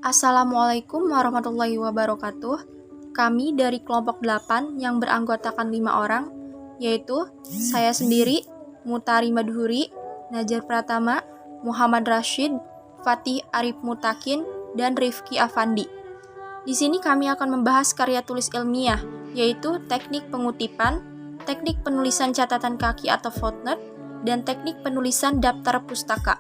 Assalamualaikum warahmatullahi wabarakatuh. Kami dari kelompok 8 yang beranggotakan 5 orang, yaitu saya sendiri, Mutari Madhuri, Najar Pratama, Muhammad Rashid, Fatih Arif Mutakin, dan Rifki Afandi. Di sini kami akan membahas karya tulis ilmiah, yaitu teknik pengutipan, teknik penulisan catatan kaki atau footnote, dan teknik penulisan daftar pustaka.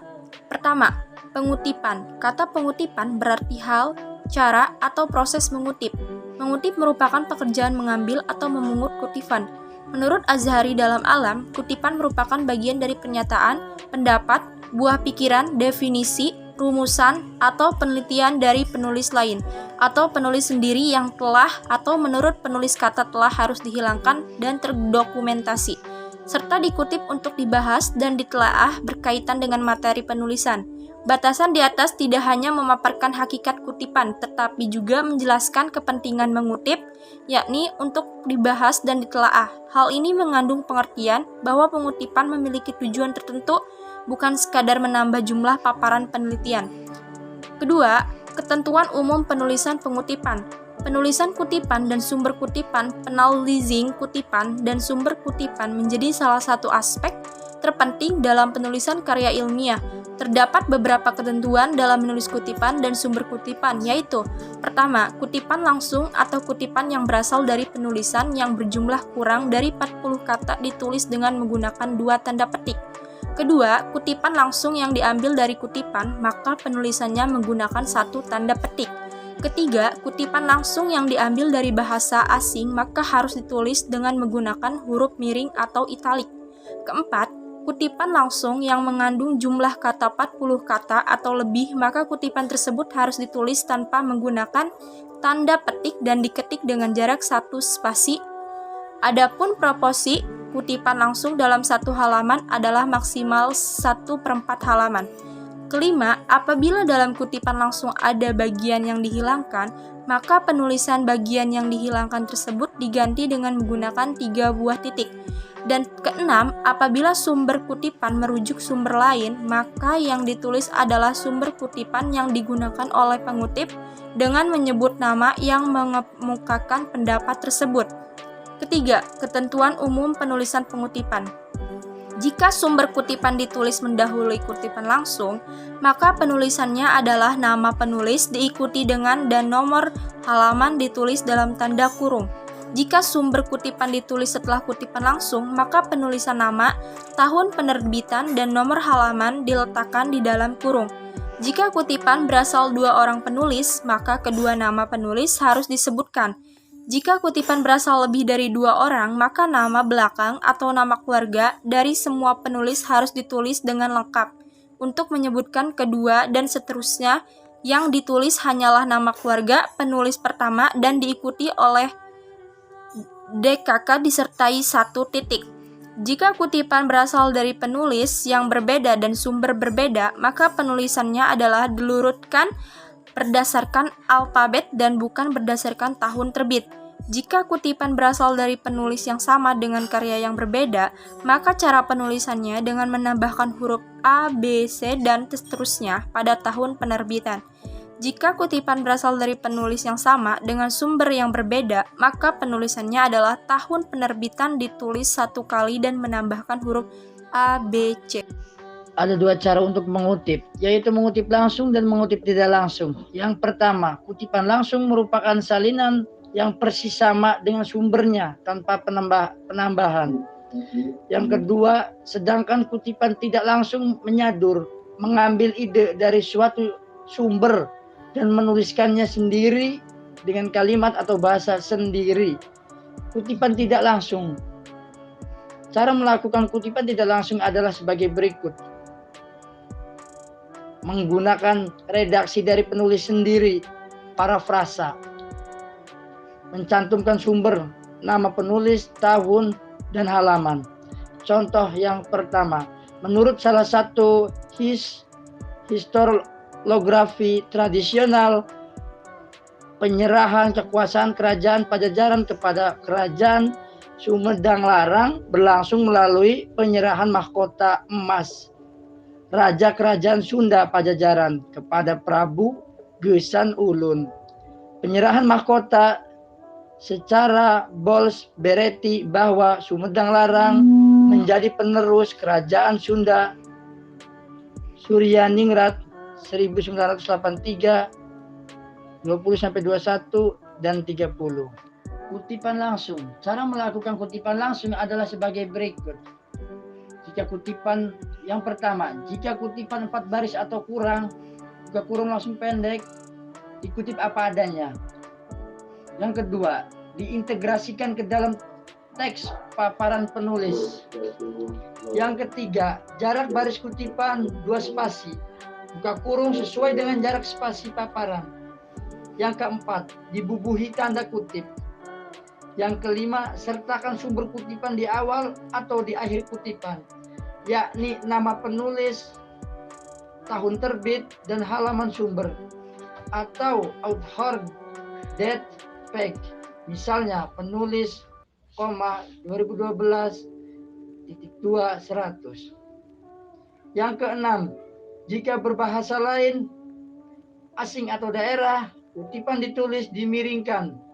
Pertama, pengutipan. Kata pengutipan berarti hal, cara, atau proses mengutip. Mengutip merupakan pekerjaan mengambil atau memungut kutipan. Menurut Azhari dalam Alam, kutipan merupakan bagian dari pernyataan, pendapat, buah pikiran, definisi, rumusan, atau penelitian dari penulis lain, atau penulis sendiri yang telah atau menurut penulis kata telah harus dihilangkan dan terdokumentasi, serta dikutip untuk dibahas dan ditelaah berkaitan dengan materi penulisan. Batasan di atas tidak hanya memaparkan hakikat kutipan, tetapi juga menjelaskan kepentingan mengutip, yakni untuk dibahas dan ditelaah. Hal ini mengandung pengertian bahwa pengutipan memiliki tujuan tertentu, bukan sekadar menambah jumlah paparan penelitian. Kedua, ketentuan umum penulisan pengutipan. Penulisan kutipan dan sumber kutipan, penulising kutipan dan sumber kutipan menjadi salah satu aspek terpenting dalam penulisan karya ilmiah. Terdapat beberapa ketentuan dalam menulis kutipan dan sumber kutipan, yaitu: pertama, kutipan langsung atau kutipan yang berasal dari penulisan yang berjumlah kurang dari 40 kata ditulis dengan menggunakan 2 tanda petik. Kedua, kutipan langsung yang diambil dari kutipan, maka penulisannya menggunakan 1 tanda petik. Ketiga, kutipan langsung yang diambil dari bahasa asing, maka harus ditulis dengan menggunakan huruf miring atau italik. Keempat, kutipan langsung yang mengandung jumlah kata 40 kata atau lebih, maka kutipan tersebut harus ditulis tanpa menggunakan tanda petik dan diketik dengan jarak 1 spasi. Adapun proporsi kutipan langsung dalam 1 halaman adalah maksimal 1/4 halaman. Kelima, apabila dalam kutipan langsung ada bagian yang dihilangkan, maka penulisan bagian yang dihilangkan tersebut diganti dengan menggunakan 3 buah titik. Dan keenam, apabila sumber kutipan merujuk sumber lain, maka yang ditulis adalah sumber kutipan yang digunakan oleh pengutip dengan menyebut nama yang mengemukakan pendapat tersebut. Ketiga, ketentuan umum penulisan pengutipan. Jika sumber kutipan ditulis mendahului kutipan langsung, maka penulisannya adalah nama penulis diikuti dengan dan nomor halaman ditulis dalam tanda kurung. Jika sumber kutipan ditulis setelah kutipan langsung, maka penulisan nama, tahun penerbitan, dan nomor halaman diletakkan di dalam kurung. Jika kutipan berasal 2 orang penulis, maka kedua nama penulis harus disebutkan. Jika kutipan berasal lebih dari 2 orang, maka nama belakang atau nama keluarga dari semua penulis harus ditulis dengan lengkap. Untuk menyebutkan kedua dan seterusnya, yang ditulis hanyalah nama keluarga penulis pertama dan diikuti oleh DKK disertai 1 titik. Jika kutipan berasal dari penulis yang berbeda dan sumber berbeda, maka penulisannya adalah dilurutkan berdasarkan alfabet dan bukan berdasarkan tahun terbit. Jika kutipan berasal dari penulis yang sama dengan karya yang berbeda, maka cara penulisannya dengan menambahkan huruf A, B, C, dan seterusnya pada tahun penerbitan. Jika kutipan berasal dari penulis yang sama dengan sumber yang berbeda, maka penulisannya adalah tahun penerbitan ditulis 1 kali dan menambahkan huruf A, B, C. Ada 2 cara untuk mengutip, yaitu mengutip langsung dan mengutip tidak langsung. Yang pertama, kutipan langsung merupakan salinan yang persis sama dengan sumbernya tanpa penambahan. Yang kedua, sedangkan kutipan tidak langsung menyadur, mengambil ide dari suatu sumber dan menuliskannya sendiri dengan kalimat atau bahasa sendiri. Kutipan tidak langsung. Cara melakukan kutipan tidak langsung adalah sebagai berikut. Menggunakan redaksi dari penulis sendiri, parafrasa. Mencantumkan sumber, nama penulis, tahun, dan halaman. Contoh yang pertama, menurut salah satu historiografi tradisional, penyerahan kekuasaan kerajaan Pajajaran kepada kerajaan Sumedang Larang berlangsung melalui penyerahan mahkota emas Raja Kerajaan Sunda Pajajaran kepada Prabu Gesan Ulun. Penyerahan mahkota secara Bols bereti bahwa Sumedang Larang menjadi penerus kerajaan Sunda Suryaningrat 1983 20-21 dan 30. Kutipan langsung. Cara melakukan kutipan langsung adalah sebagai berikut. Jika kutipan yang pertama, jika kutipan 4 baris atau kurang, buka kurung langsung pendek, dikutip apa adanya. Yang kedua, diintegrasikan ke dalam teks paparan penulis. Yang ketiga, jarak baris kutipan 2 spasi, buka kurung sesuai dengan jarak spasi paparan. Yang keempat, dibubuhi tanda kutip. Yang kelima, sertakan sumber kutipan di awal atau di akhir kutipan, yakni nama penulis, tahun terbit, dan halaman sumber, atau author, date, page. Misalnya penulis, 2012.2/100. Yang keenam, jika berbahasa lain, asing atau daerah, kutipan ditulis dimiringkan.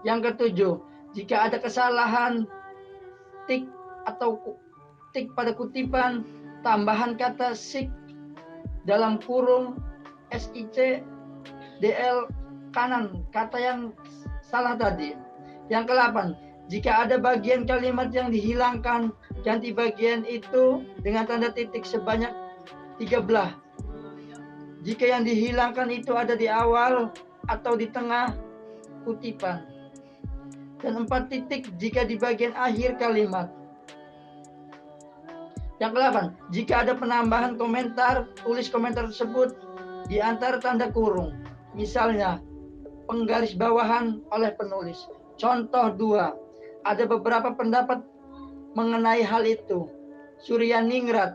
Yang ketujuh, jika ada kesalahan tik atau tik pada kutipan, tambahan kata sik dalam kurung SIC DL kanan, kata yang salah tadi. Yang ke-8, jika ada bagian kalimat yang dihilangkan, ganti bagian itu dengan tanda titik sebanyak 13. Jika yang dihilangkan itu ada di awal atau di tengah kutipan. Dan 4 titik jika di bagian akhir kalimat. Yang ke-8, jika ada penambahan komentar, tulis komentar tersebut di antara tanda kurung. Misalnya, penggarisbawahan oleh penulis. Contoh 2, ada beberapa pendapat mengenai hal itu. Suryaningrat,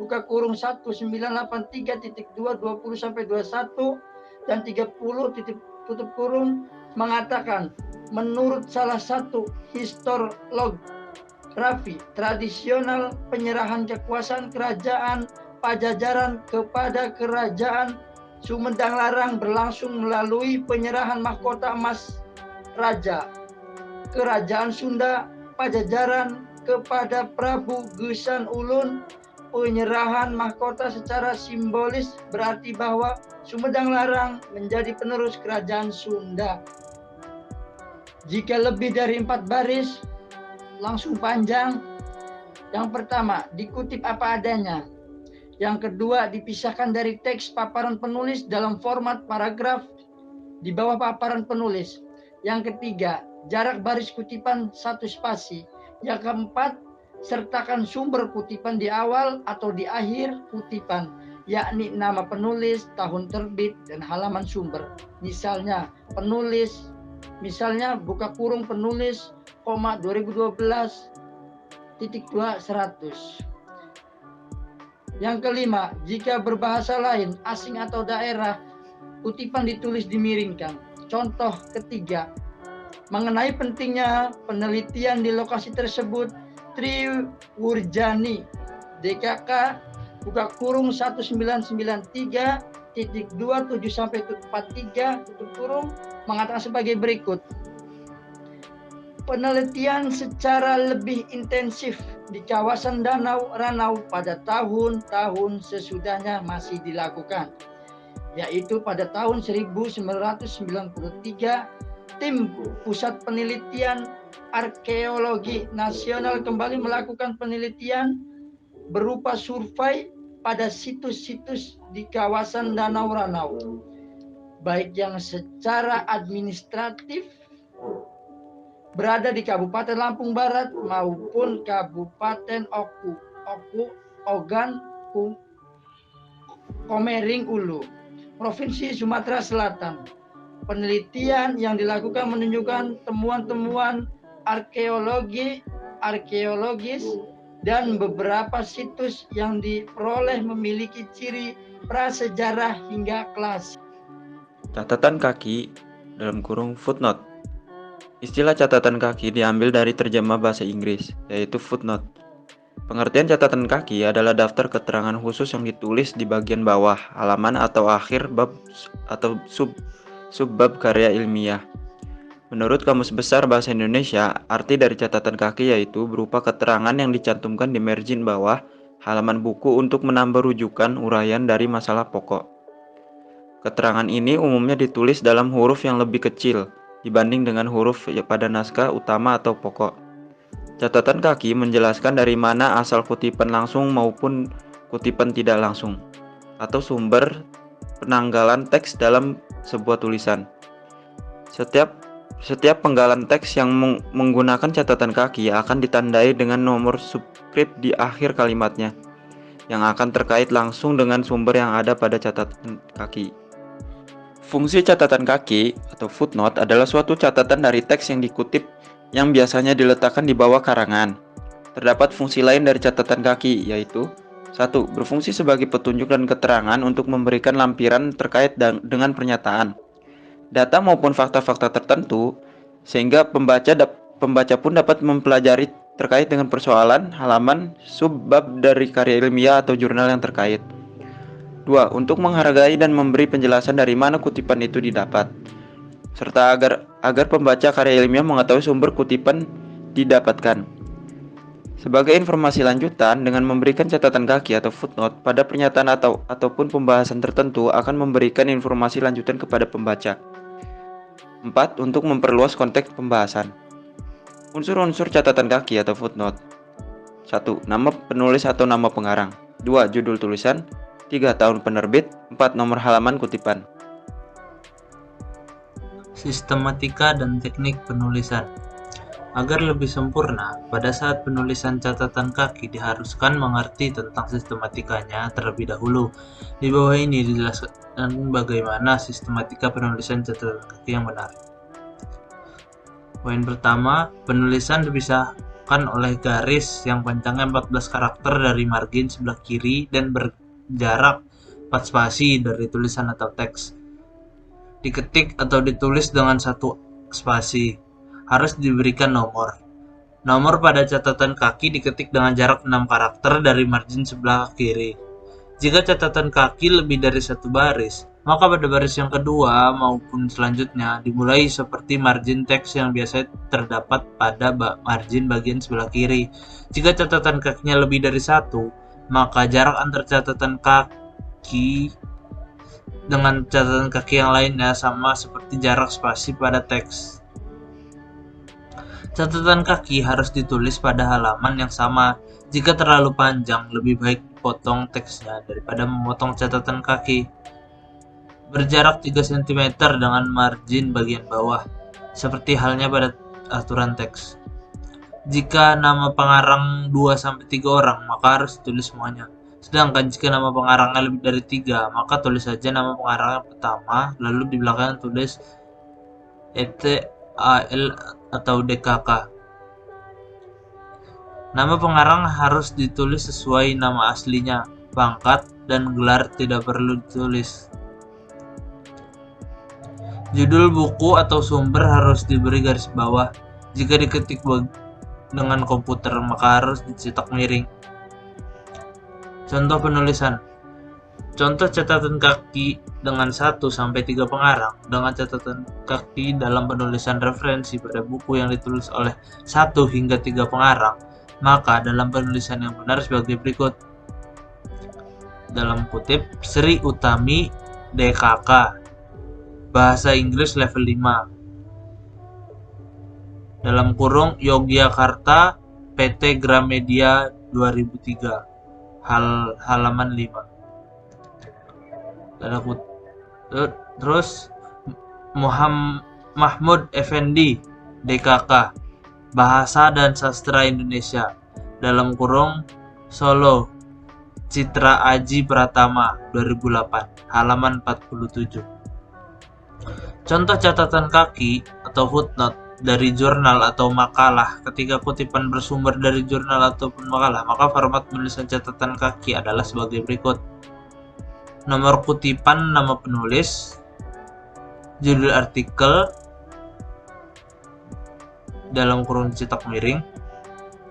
buka kurung 1983.2 20-21 dan 30 titik tutup kurung mengatakan, menurut salah satu historiograf tradisional, penyerahan kekuasaan kerajaan Pajajaran kepada kerajaan Sumedang Larang berlangsung melalui penyerahan mahkota emas raja kerajaan Sunda Pajajaran kepada Prabu Gesan Ulun. Penyerahan mahkota secara simbolis berarti bahwa Sumedang Larang menjadi penerus kerajaan Sunda. Jika lebih dari 4 baris, langsung panjang. Yang pertama, dikutip apa adanya. Yang kedua, dipisahkan dari teks paparan penulis dalam format paragraf di bawah paparan penulis. Yang ketiga, jarak baris kutipan 1 spasi. Yang keempat, sertakan sumber kutipan di awal atau di akhir kutipan, yakni nama penulis, tahun terbit, dan halaman sumber. Misalnya, penulis, misalnya buka kurung penulis, 2012.2/100. Yang kelima, jika berbahasa lain, asing atau daerah, kutipan ditulis dimiringkan. Contoh ketiga, mengenai pentingnya penelitian di lokasi tersebut, Tri Wurjani, DKK, buka kurung 1993.27-43, tutup kurung, mengatakan sebagai berikut. Penelitian secara lebih intensif di kawasan Danau Ranau pada tahun-tahun sesudahnya masih dilakukan, yaitu pada tahun 1993, tim Pusat Penelitian Arkeologi Nasional kembali melakukan penelitian berupa survei pada situs-situs di kawasan Danau Ranau, baik yang secara administratif berada di Kabupaten Lampung Barat maupun Kabupaten Ogan Komering Ulu, Provinsi Sumatera Selatan. Penelitian yang dilakukan menunjukkan temuan-temuan arkeologis dan beberapa situs yang diperoleh memiliki ciri prasejarah hingga klasik. Catatan kaki dalam kurung footnote. Istilah catatan kaki diambil dari terjemah bahasa Inggris, yaitu footnote. Pengertian catatan kaki adalah daftar keterangan khusus yang ditulis di bagian bawah, halaman atau akhir bab atau subbab karya ilmiah. Menurut Kamus Besar Bahasa Indonesia, arti dari catatan kaki yaitu berupa keterangan yang dicantumkan di margin bawah halaman buku untuk menambah rujukan uraian dari masalah pokok. Keterangan ini umumnya ditulis dalam huruf yang lebih kecil dibanding dengan huruf pada naskah utama atau pokok. Catatan kaki menjelaskan dari mana asal kutipan langsung maupun kutipan tidak langsung, atau sumber penanggalan teks dalam sebuah tulisan. Setiap penggalan teks yang menggunakan catatan kaki akan ditandai dengan nomor subskrip di akhir kalimatnya, yang akan terkait langsung dengan sumber yang ada pada catatan kaki. Fungsi catatan kaki atau footnote adalah suatu catatan dari teks yang dikutip yang biasanya diletakkan di bawah karangan. Terdapat fungsi lain dari catatan kaki, yaitu 1. Berfungsi sebagai petunjuk dan keterangan untuk memberikan lampiran terkait dengan pernyataan, data maupun fakta-fakta tertentu, sehingga pembaca pun dapat mempelajari terkait dengan persoalan, halaman, subbab dari karya ilmiah atau jurnal yang terkait. 2. Untuk menghargai dan memberi penjelasan dari mana kutipan itu didapat, serta agar pembaca karya ilmiah mengetahui sumber kutipan didapatkan. Sebagai informasi lanjutan, dengan memberikan catatan kaki atau footnote pada pernyataan ataupun pembahasan tertentu akan memberikan informasi lanjutan kepada pembaca. 4. Untuk memperluas konteks pembahasan. Unsur-unsur catatan kaki atau footnote. 1. Nama penulis atau nama pengarang. 2. Judul tulisan. 3. Tahun penerbit. 4. Nomor halaman kutipan. Sistematika dan teknik penulisan. Agar lebih sempurna, pada saat penulisan catatan kaki diharuskan mengerti tentang sistematikanya terlebih dahulu. Di bawah ini dijelaskan bagaimana sistematika penulisan catatan kaki yang benar. Poin pertama, penulisan dipisahkan oleh garis yang panjangnya 14 karakter dari margin sebelah kiri dan berjarak 4 spasi dari tulisan atau teks. Diketik atau ditulis dengan 1 spasi. Harus diberikan nomor. Nomor pada catatan kaki diketik dengan jarak 6 karakter dari margin sebelah kiri. Jika catatan kaki lebih dari 1 baris, maka pada baris yang kedua maupun selanjutnya dimulai seperti margin teks yang biasa terdapat pada margin bagian sebelah kiri. Jika catatan kakinya lebih dari 1, maka jarak antar catatan kaki dengan catatan kaki yang lainnya sama seperti jarak spasi pada teks. Catatan kaki harus ditulis pada halaman yang sama. Jika terlalu panjang, lebih baik dipotong teksnya daripada memotong catatan kaki. Berjarak 3 cm dengan margin bagian bawah, seperti halnya pada aturan teks. Jika nama pengarang 2-3 orang, maka harus ditulis semuanya. Sedangkan jika nama pengarangnya lebih dari 3, maka tulis saja nama pengarang yang pertama, lalu di belakang tulis ETAL atau DKK. Nama pengarang harus ditulis sesuai nama aslinya, pangkat, dan gelar tidak perlu ditulis. Judul buku atau sumber harus diberi garis bawah. Jika diketik dengan komputer, maka harus dicetak miring. Contoh penulisan. Contoh catatan kaki dengan 1-3 pengarang dengan catatan kaki dalam penulisan referensi pada buku yang ditulis oleh 1 hingga 3 pengarang, maka dalam penulisan yang benar sebagai berikut. Dalam kutip, Sri Utami DKK, Bahasa Inggris level 5. Dalam kurung Yogyakarta PT Gramedia 2003. Halaman 5. Terus Mahmud Effendi DKK, Bahasa dan Sastra Indonesia, dalam kurung Solo Citra Aji Pratama 2008, halaman 47. Contoh catatan kaki atau footnote dari jurnal atau makalah. Ketika kutipan bersumber dari jurnal ataupun makalah, maka format penulisan catatan kaki adalah sebagai berikut. Nomor kutipan nama penulis, judul artikel dalam kurung cetak miring,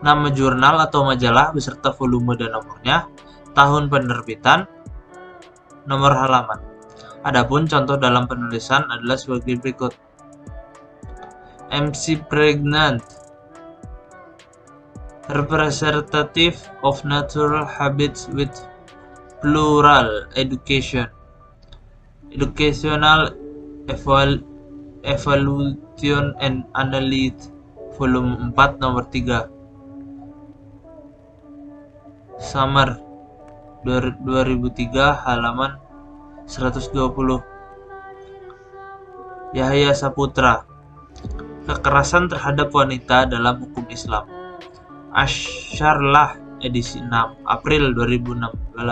nama jurnal atau majalah beserta volume dan nomornya, tahun penerbitan, nomor halaman. Adapun contoh dalam penulisan adalah sebagai berikut. MC Pregnant, representative of natural habits with plural education, educational evaluation and analysis, volume 4 nomor 3, Summer 2003 halaman 120. Yahya Saputra, kekerasan terhadap wanita dalam hukum Islam, Asyarlah edisi 6 April 2016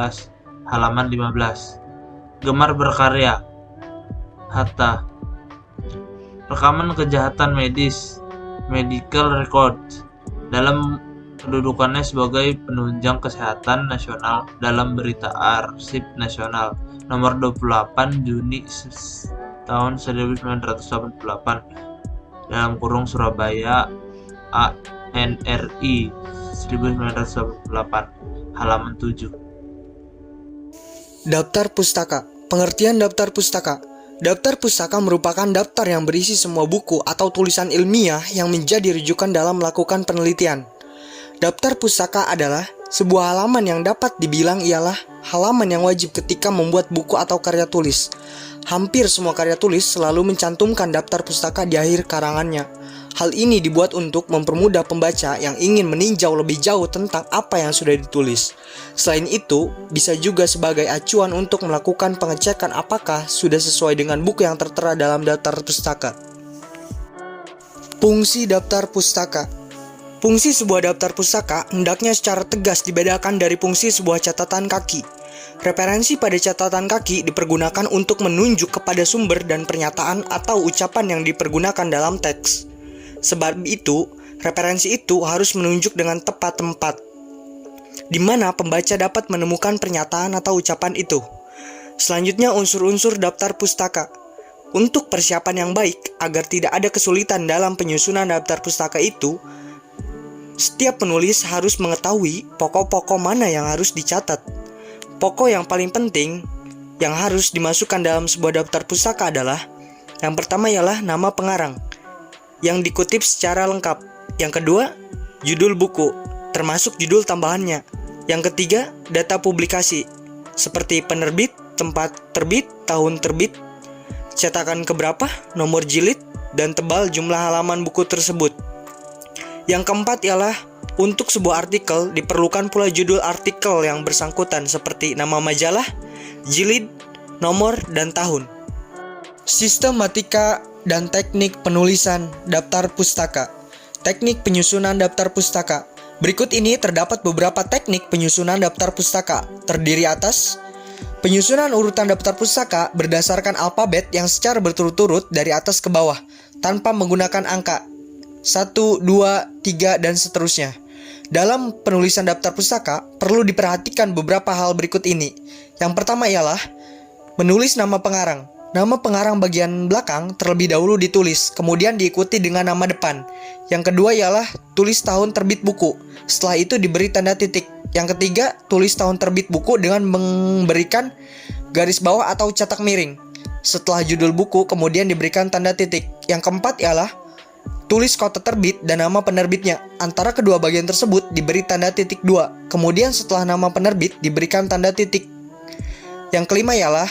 halaman 15. Gemar berkarya, Hatta, rekaman kejahatan medis, medical records, dalam kedudukannya sebagai penunjang kesehatan nasional dalam Berita Arsip Nasional nomor 28 Juni tahun 1988 dalam kurung Surabaya ANRI 1988 halaman 7. Daftar pustaka. Pengertian daftar pustaka. Daftar pustaka merupakan daftar yang berisi semua buku atau tulisan ilmiah yang menjadi rujukan dalam melakukan penelitian. Daftar pustaka adalah sebuah halaman yang dapat dibilang ialah halaman yang wajib ketika membuat buku atau karya tulis. Hampir semua karya tulis selalu mencantumkan daftar pustaka di akhir karangannya. Hal ini dibuat untuk mempermudah pembaca yang ingin meninjau lebih jauh tentang apa yang sudah ditulis. Selain itu, bisa juga sebagai acuan untuk melakukan pengecekan apakah sudah sesuai dengan buku yang tertera dalam daftar pustaka. Fungsi daftar pustaka. Fungsi sebuah daftar pustaka hendaknya secara tegas dibedakan dari fungsi sebuah catatan kaki. Referensi pada catatan kaki dipergunakan untuk menunjuk kepada sumber dan pernyataan atau ucapan yang dipergunakan dalam teks. Sebab itu, referensi itu harus menunjuk dengan tepat tempat di mana pembaca dapat menemukan pernyataan atau ucapan itu. Selanjutnya, unsur-unsur daftar pustaka. Untuk persiapan yang baik agar tidak ada kesulitan dalam penyusunan daftar pustaka itu, setiap penulis harus mengetahui pokok-pokok mana yang harus dicatat. Pokok yang paling penting yang harus dimasukkan dalam sebuah daftar pustaka adalah yang pertama ialah nama pengarang yang dikutip secara lengkap. Yang kedua, judul buku termasuk judul tambahannya. Yang ketiga, data publikasi seperti penerbit, tempat terbit, tahun terbit, cetakan keberapa, nomor jilid, dan tebal jumlah halaman buku tersebut. Yang keempat ialah untuk sebuah artikel diperlukan pula judul artikel yang bersangkutan seperti nama majalah, jilid, nomor, dan tahun. Sistematika dan teknik penulisan daftar pustaka. Teknik penyusunan daftar pustaka. Berikut ini terdapat beberapa teknik penyusunan daftar pustaka. Terdiri atas penyusunan urutan daftar pustaka berdasarkan alfabet yang secara berturut-turut dari atas ke bawah tanpa menggunakan angka 1, 2, 3, dan seterusnya. Dalam penulisan daftar pustaka, perlu diperhatikan beberapa hal berikut ini. Yang pertama ialah menulis nama pengarang. Nama pengarang bagian belakang terlebih dahulu ditulis, kemudian diikuti dengan nama depan. Yang kedua ialah tulis tahun terbit buku. Setelah itu diberi tanda titik. Yang ketiga, tulis tahun terbit buku dengan memberikan garis bawah atau cetak miring. Setelah judul buku, kemudian diberikan tanda titik. Yang keempat ialah tulis kota terbit dan nama penerbitnya. Antara kedua bagian tersebut diberi tanda titik 2. Kemudian setelah nama penerbit diberikan tanda titik. Yang kelima ialah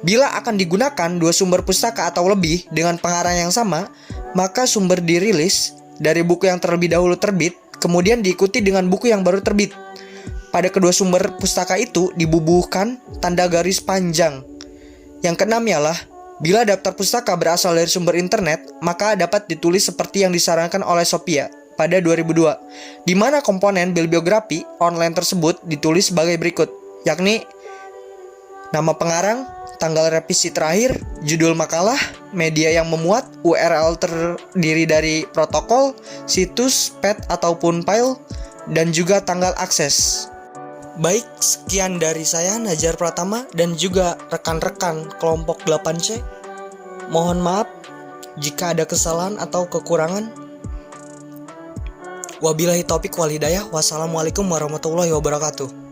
bila akan digunakan dua sumber pustaka atau lebih dengan pengarang yang sama, maka sumber dirilis dari buku yang terlebih dahulu terbit, kemudian diikuti dengan buku yang baru terbit. Pada kedua sumber pustaka itu dibubuhkan tanda garis panjang. Yang keenam ialah bila daftar pustaka berasal dari sumber internet, maka dapat ditulis seperti yang disarankan oleh Sophia pada 2002, di mana komponen bibliografi online tersebut ditulis sebagai berikut, yakni nama pengarang, tanggal revisi terakhir, judul makalah, media yang memuat, URL terdiri dari protokol, situs, pet ataupun file, dan juga tanggal akses. Baik, sekian dari saya Najar Pratama dan juga rekan-rekan kelompok 8C. Mohon maaf jika ada kesalahan atau kekurangan. Wabillahi taufik wal hidayah. Wassalamualaikum warahmatullahi wabarakatuh.